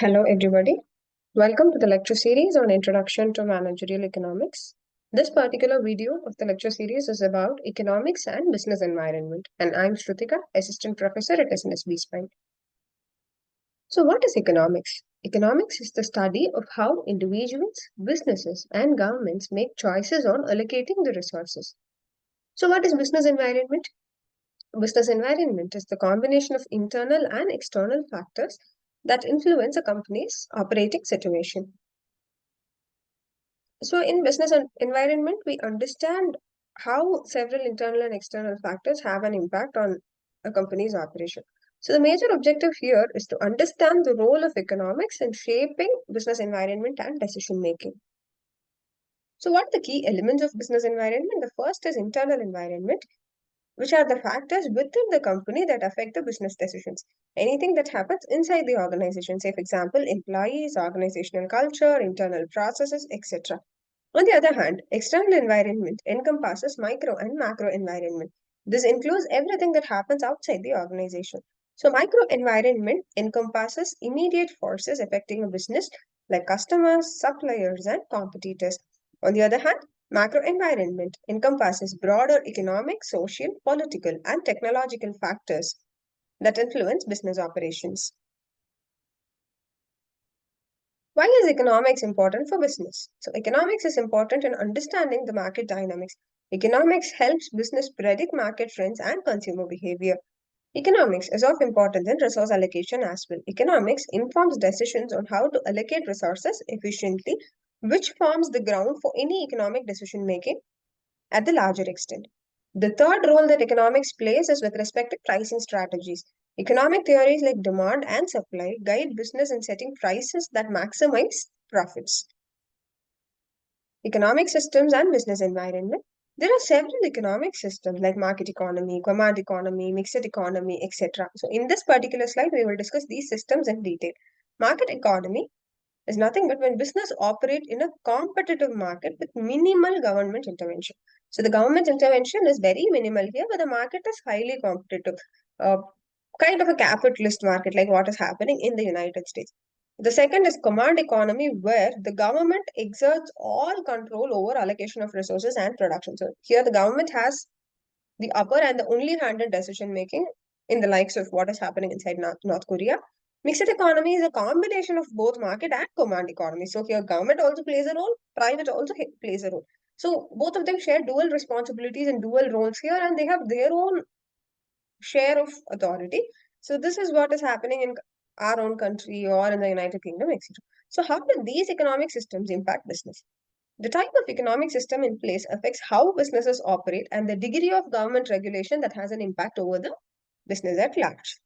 Hello, everybody. Welcome to the lecture series on Introduction to Managerial Economics. This particular video of the lecture series is about economics and business environment, and I'm Shrutika, Assistant Professor at SNSB Spine. So, what is economics? Economics is the study of how individuals, businesses, and governments make choices on allocating the resources. So, what is business environment? Business environment is the combination of internal and external factors that influence a company's operating situation. So, in business environment, we understand how several internal and external factors have an impact on a company's operation. So, the major objective here is to understand the role of economics in shaping business environment and decision making. So, what are the key elements of business environment? The first is internal environment, which are the factors within the company that affect the business decisions. Anything that happens inside the organization, say, for example, employees, organizational culture, internal processes, etc. On the other hand, external environment encompasses micro and macro environment. This includes everything that happens outside the organization. So, micro environment encompasses immediate forces affecting a business like customers, suppliers, and competitors. On the other hand, macro environment encompasses broader economic, social, political, and technological factors that influence business operations. Why is economics important for business? So, economics is important in understanding the market dynamics. Economics helps business predict market trends and consumer behavior. Economics is of importance in resource allocation as well. Economics informs decisions on how to allocate resources efficiently, which forms the ground for any economic decision making at the larger extent. The third role that economics plays is with respect to pricing strategies. Economic theories like demand and supply guide business in setting prices that maximize profits. Economic systems and business environment. There are several economic systems like market economy, command economy, mixed economy, etc. So, in this particular slide, we will discuss these systems in detail. Market economy is nothing but when business operate in a competitive market with minimal government intervention. So the government intervention is very minimal here, but the market is highly competitive, uh, kind of a capitalist market like what is happening in the United States. The second is command economy, where the government exerts all control over allocation of resources and production. So here the government has the upper and the only hand in decision making in the likes of what is happening inside North Korea. Mixed economy is a combination of both market and command economy. So here government also plays a role, private also plays a role. So both of them share dual responsibilities and dual roles here, and they have their own share of authority. So this is what is happening in our own country or in the United Kingdom, etc. So how do these economic systems impact business? The type of economic system in place affects how businesses operate and the degree of government regulation that has an impact over the business at large.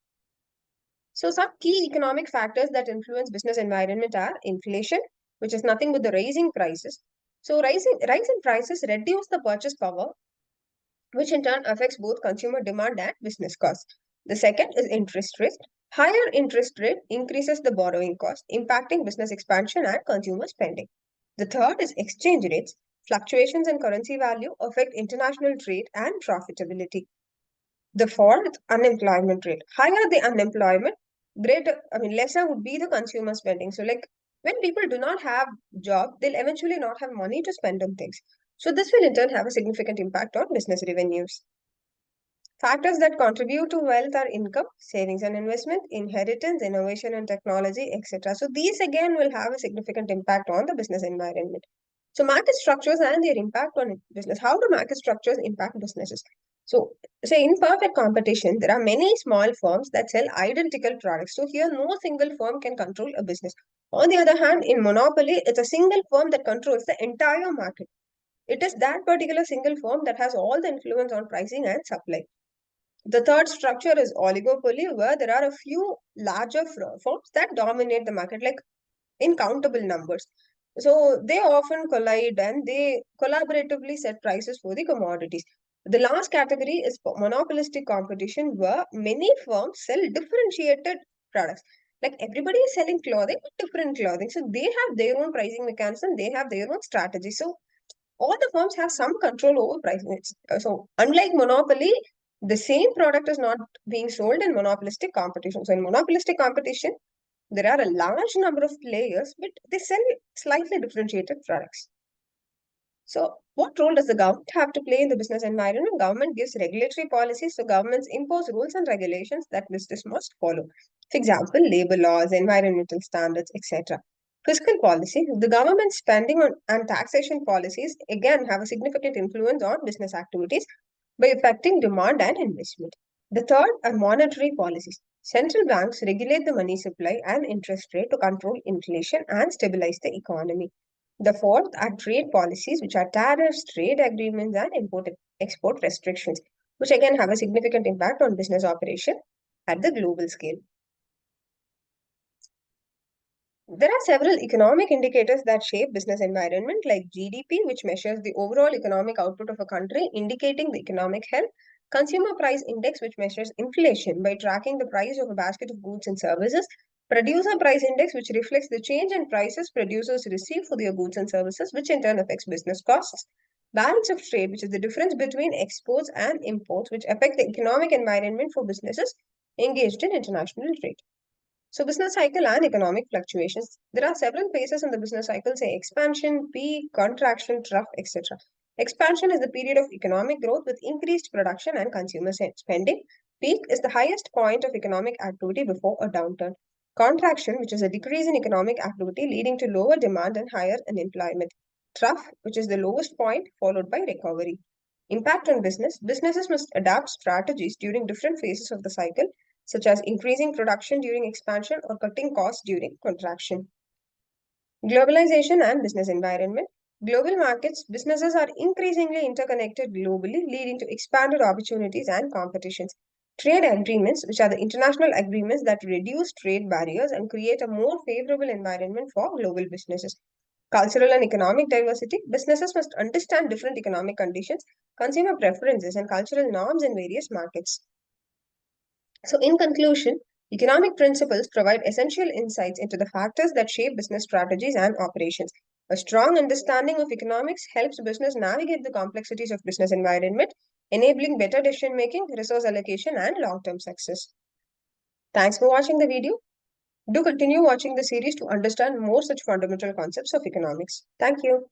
So some key economic factors that influence business environment are inflation, which is nothing but the raising prices. So rise in prices reduce the purchase power, which in turn affects both consumer demand and business costs. The second is interest rate. Higher interest rate increases the borrowing cost, impacting business expansion and consumer spending. The third is exchange rates. Fluctuations in currency value affect international trade and profitability. The fourth, unemployment rate. Higher the unemployment, lesser would be the consumer spending. So, like when people do not have job, they'll eventually not have money to spend on things. So, this will in turn have a significant impact on business revenues. Factors that contribute to wealth are income, savings and investment, inheritance, innovation and technology, etc. So, these again will have a significant impact on the business environment. So, market structures and their impact on business. How do market structures impact businesses? So, say in perfect competition, there are many small firms that sell identical products. So, here no single firm can control a business. On the other hand, in monopoly, it's a single firm that controls the entire market. It is that particular single firm that has all the influence on pricing and supply. The third structure is oligopoly, where there are a few larger firms that dominate the market, like in countable numbers. So they often collide and they collaboratively set prices for the commodities. The last category is monopolistic competition, where many firms sell differentiated products. Like everybody is selling clothing, but different clothing. So they have their own pricing mechanism, they have their own strategy. So all the firms have some control over pricing. So unlike monopoly, the same product is not being sold in monopolistic competition. So in monopolistic competition, There are a large number of players, but they sell slightly differentiated products. So, what role does the government have to play in the business environment? Government gives regulatory policies, so governments impose rules and regulations that business must follow. For example, labor laws, environmental standards, etc. Fiscal policy, the government spending on and taxation policies again have a significant influence on business activities by affecting demand and investment. The third are monetary policies. Central banks regulate the money supply and interest rate to control inflation and stabilize the economy. The fourth are trade policies, which are tariffs, trade agreements, and import export restrictions, which again have a significant impact on business operation at the global scale. There are several economic indicators that shape business environment, like GDP, which measures the overall economic output of a country, indicating the economic health. Consumer Price Index, which measures inflation by tracking the price of a basket of goods and services. Producer Price Index, which reflects the change in prices producers receive for their goods and services, which in turn affects business costs. Balance of trade, which is the difference between exports and imports, which affect the economic environment for businesses engaged in international trade. So, business cycle and economic fluctuations. There are several phases in the business cycle, say expansion, peak, contraction, trough, etc. Expansion is the period of economic growth with increased production and consumer spending. Peak is the highest point of economic activity before a downturn. Contraction, which is a decrease in economic activity leading to lower demand and higher unemployment. Trough, which is the lowest point, followed by recovery. Impact on business. Businesses must adapt strategies during different phases of the cycle, such as increasing production during expansion or cutting costs during contraction. Globalization and business environment. Global markets, businesses are increasingly interconnected globally, leading to expanded opportunities and competitions. Trade agreements, which are the international agreements that reduce trade barriers and create a more favorable environment for global businesses. Cultural and economic diversity. Businesses must understand different economic conditions, consumer preferences, and cultural norms in various markets. So, in conclusion, economic principles provide essential insights into the factors that shape business strategies and operations. A strong understanding of economics helps business navigate the complexities of business environment, enabling better decision making, resource allocation, and long-term success. Thanks for watching the video. Do continue watching the series to understand more such fundamental concepts of economics. Thank you.